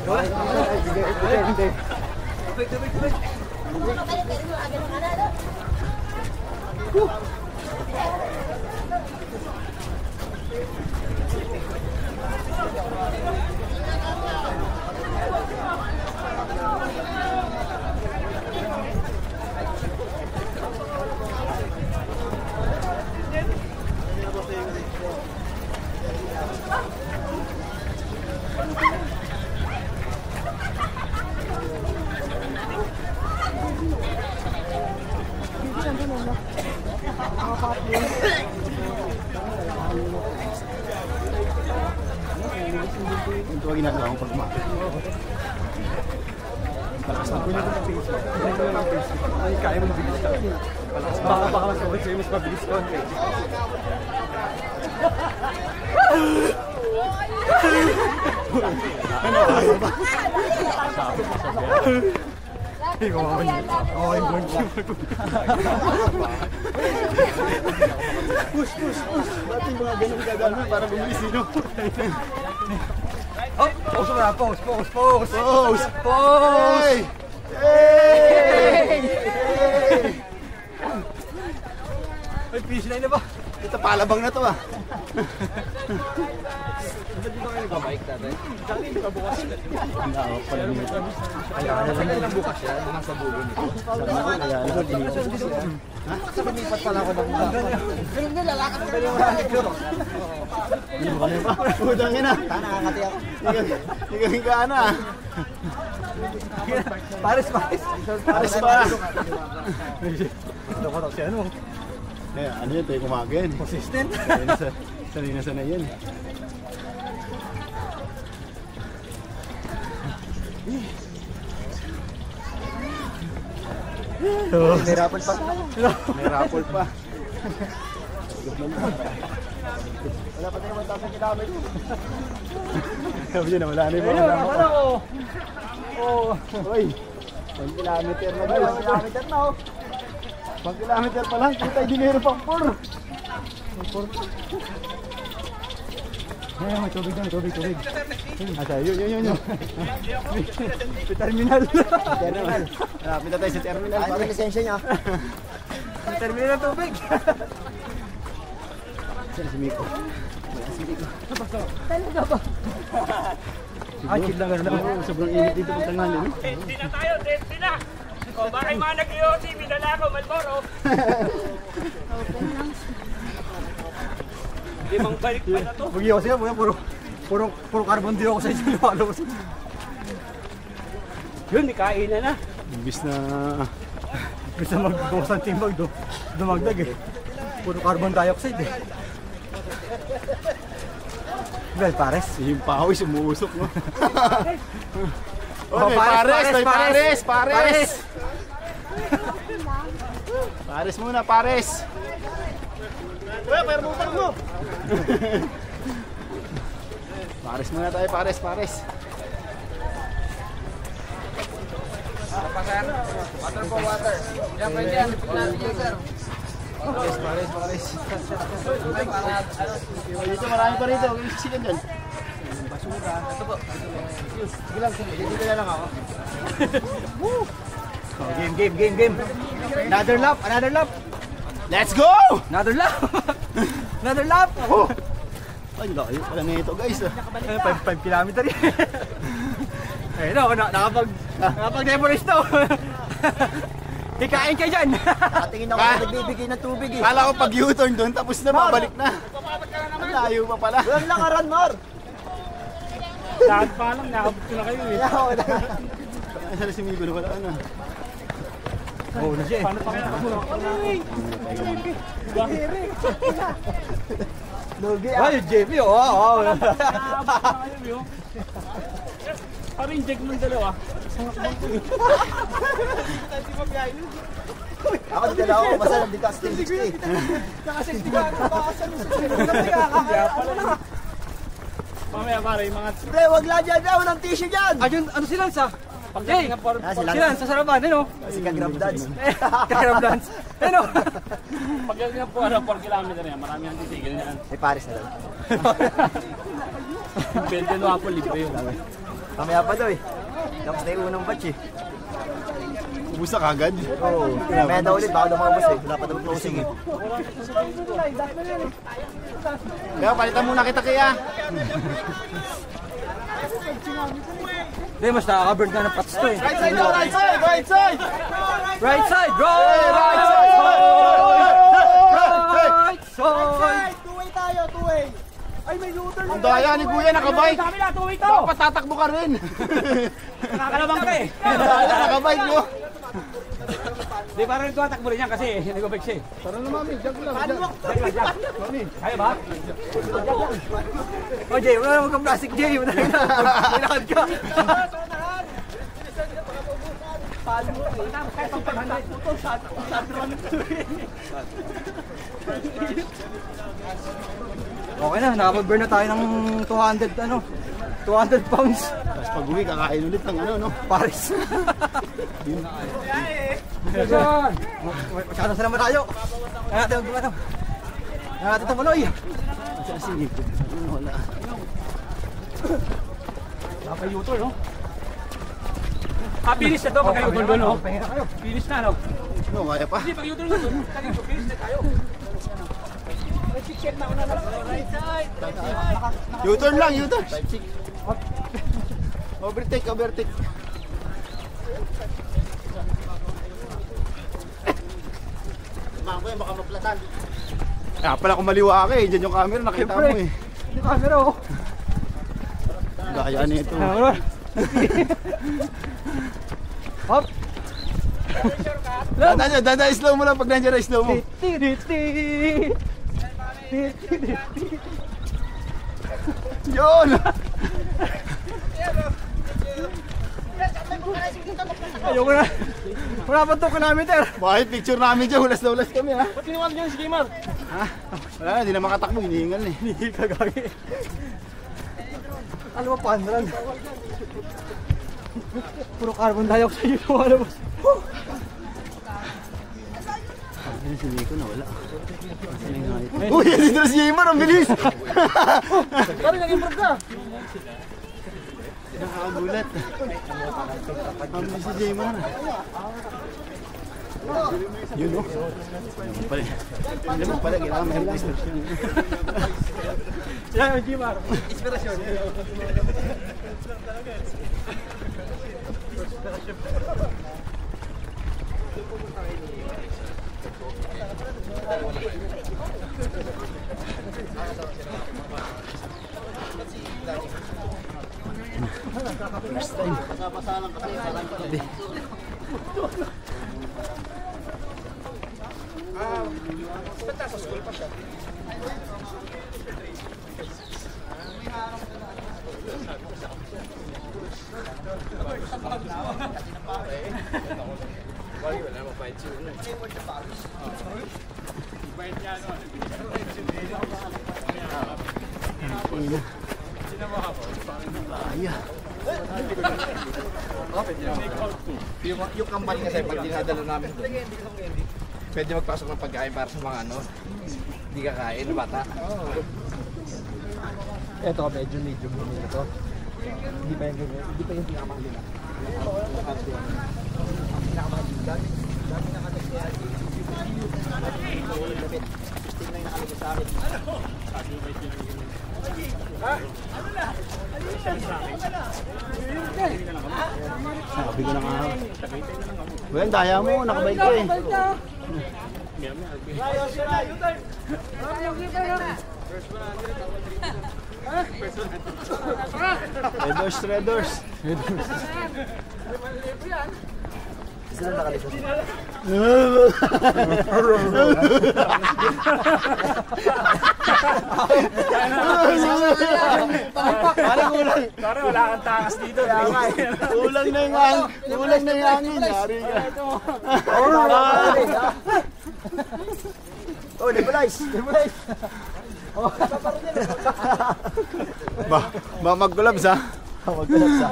Hindi. Tubig. Ito ang ginagawa kong pagmamahal. Palakas na po niya ng Facebook. Ay, kaya mo bilis ka. Baka mas mabot sa'yo, mas mabilis ko. Ano? Ay, kawawa niya. Okay, going to. Push. Ba't yung mga ganun gagawin para bumilis sino? Oh, pause mo na. Pause. Hey! Ay, fish line na ba? Ito palabang na to ah. Ba't di ba kayo nagpabike dati? Dati hindi ka bukas sila. Naawa pala nito. Kaya na bukas yan, nasa bulo nito. Kaya na dinipas. Ha? Sa lumipat pala ako ng bukas. Pero hindi, lalakad ka rin yung maraming ko. Hindi mo kami pa. Udang yun ah. Nakangati ako. Higawin ka na ah. Pares pa. Ito ko siya ano. Eh, ano yun? Tayo kumagin. Consistent. Sanay na sanay yan. May raffle pa. May raffle pa. Wala pa tayo 1,000 kilometers. Sabi niya na wala na yung mga Ayun, naman ako. Uy, 1 kilometer na guys. 1 kilometer na oh. 1 kilometer pa lang. Kita yung dinero pang 4. Ay, may tubig. Asa, yun. Terminal. Malapit na tayo sa terminal. Ano yung lisensya niya? Terminal ng tubig. Saan si Miko? Talaga ba? Chill lang lang. Sobrang init dito pag tanghali. Denti na tayo, denti na! O, bakit mga nag-IOC, binala ako, Malboro! Limang balik pa na to. Mag-iwas yan, puro carbon dioxide yung lumalabas. Yun, may kainan na. Imbis na... Bisa magbukas ang timbag, dumagdag eh. Puro carbon dioxide eh. Well, pares. Yung pawis, umuusok no? Oh, pares! Pares muna, pares! Uy, permutan mo! Pares muna tayo, pares! Water po, water. Yan, pwede yan. Pares. Dito, marami pa rito. Huwag yung sisikan dyan. Basura. Ito po. Sige lang, dito na lang ako. Game. Another lap. Let's go! Another lap. Oh! Ay, layo pala na ito guys. 5 kilometer yan. Eh, nakapag-deforest to. Hikain ka dyan. Nakatingin ako na nagbibigay ng tubig eh. Kala ko pag U-turn doon, tapos na, babalik na. Ang layo pa pala. Walang lakaran, Mar. Lahat pa lang, nakabot ko na kayo eh. Saan si Migo na wala na? Oo na siya eh. Paano pa kaya ako? Lugi ah. Ay, JP oh. Parang inject mo yung dalawa. Ako di dalawa ko, basta nandito ka 60. Naka-60 ka, nakakasan mo sa Mamaya pare, yung mga... Pre, wag lang dyan, walang tissue dyan. Ayun, ano si Lance ah? Jay, si Lance sa Saraban, ano? Si Kagrab Dance. Kagrab Dance. Ano? Pag yung po, 4 kilometer yan, marami ang titigil niyan. May Paris na lang. Bente no Apple, libre yun. Mamaya pa daw eh. Tapos na yung unang batch eh. Ubus na kagad. Oo. Mamaya daw ulit, baka daw maubos eh. Wala pa daw closing eh. Kaya palitan muna kita kaya. Hindi, mas nakaka-burn ka ng pats to eh. Right side, right side, right side! Right side, right! Right side! Right side! Two-way tayo, two-way. Ay, may U-turn. Ang daya ni Kuya, nakabike. Kami na, tuwi to! Dapat tatakbo ka rin. Nakakalabang ka eh! Nakabike mo. Di parang nagtatakbo rin yan kasi nag-bike siya eh. Tara na mami, jag lang. Kaya ba? Oh Jay, wala naman kang plastic Jay. Malakad ka. Okay na, nakapag-burn na tayo ng 200 pounds. Tapos pag uwi, kakain ulit ng ano, no? Paris. Masyado sa naman tayo. Kaya natin mag-dumano. Kaya natin tumuloy. Sige, wala. Kapag U-turn, no? Finish na to pag U-turn doon, no? Finish na, no? No, kaya pa. Hindi, pag U-turn doon, finish na tayo. U-turn lang, U-turn. Overtake, overtake. Baka maplatan. Kaya pala kung maliwa ka eh, dyan yung camera, nakita mo eh. Hindi camera oh. Gaya nito. Hop. Dada, slow mo lang pag nandiyan na slow mo. Yun! Ayoko na. Wala pa 2 kilometer. Bakit picture namin dyan, hulas na hulas kami ha. Ba't ginawa niyo si Gamer? Ha? Wala na, di na makatakbo, hinihingal eh. Hindi ka gagi. Ano ba panran? Puro carbon dioxide yung lumalabas. Ano si Nico na wala. Uy, yan dito si Jaymar, ang bilis! Parang nag-improve ka. Nakakagulat. Ang bilis si Jaymar. Yun o. Alam pala, kailangan may distortion. Yan, Jimar. Inspirasyon. First time. Pasapasalan kasi, salang ka rin. Basta sa school pa siya. Yung company kasi pag dinadala namin doon, pwede magpasok ng pagkain para sa mga ano, hindi kakain na bata. Ito, medyo medium muna ito. Hindi pa yung ganyan. Hindi pa yung pinakamahal nila. Sabi ko na nga. Well, daya mo, nakabike ko eh. Redors. Sila nakalisod. Sorry, wala kang takas dito. Kulang na yung hangin. Yari ka. Oh, nebulize. Ba, mag-gloves ha? Magkalap sa.